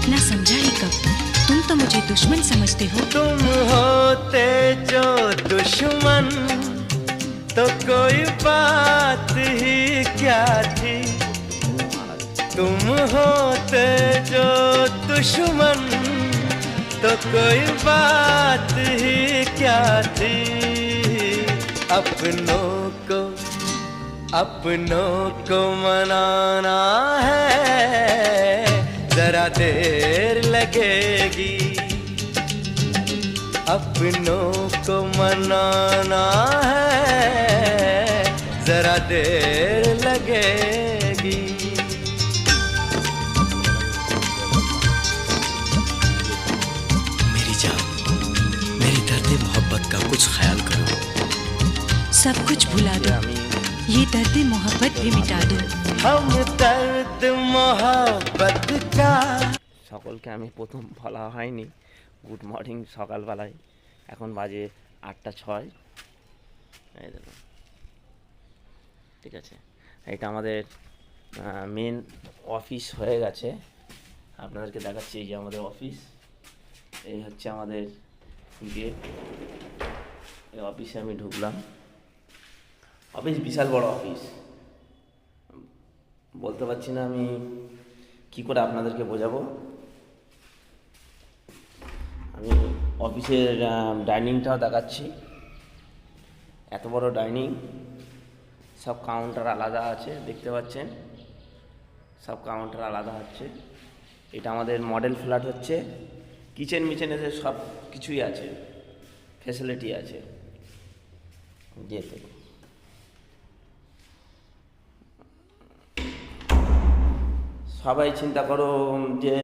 ना समझा ही कब। तुम तो मुझे दुश्मन समझते हो। तुम होते जो दुश्मन तो कोई बात ही क्या थी। तुम होते जो दुश्मन तो कोई बात ही क्या थी। अपनों को मनाना है, जरा देर लगेगी। अपनों को मनाना है, जरा देर लगेगी। मेरी जान, मेरी दर्द मोहब्बत का कुछ ख्याल करो। सब कुछ भुला दो, ये दर्द मोहब्बत भी मिटा दो। हम दर्द मोहब्बत का। সকলকে আমি প্রথম বলা হয়নি গুড মর্নিং সকালবেলায়। এখন বাজে 8টা 6। এই দেখুন, ঠিক আছে, এটা আমাদের মেন অফিস হয়ে গেছে। আপনাদেরকে দেখাচ্ছি, এই যে আমাদের অফিস, এই হচ্ছে আমাদের গেট। এই অফিসে আমি ঢুকলাম। অফিস বিশাল বড় অফিস, বলতে পারছি না আমি কি করে আপনাদেরকে বোঝাবো। আমি অফিসের ডাইনিংটাও দেখাচ্ছি। এত বড় ডাইনিং, সব কাউন্টার আলাদা আছে, দেখতে পাচ্ছেন, সব কাউন্টার আলাদা হচ্ছে। এটা আমাদের মডেল ফ্ল্যাট হচ্ছে। কিচেন মিচেন এসে সব কিছুই আছে, ফ্যাসিলিটি আছে। যেতে সবাই চিন্তা করো যে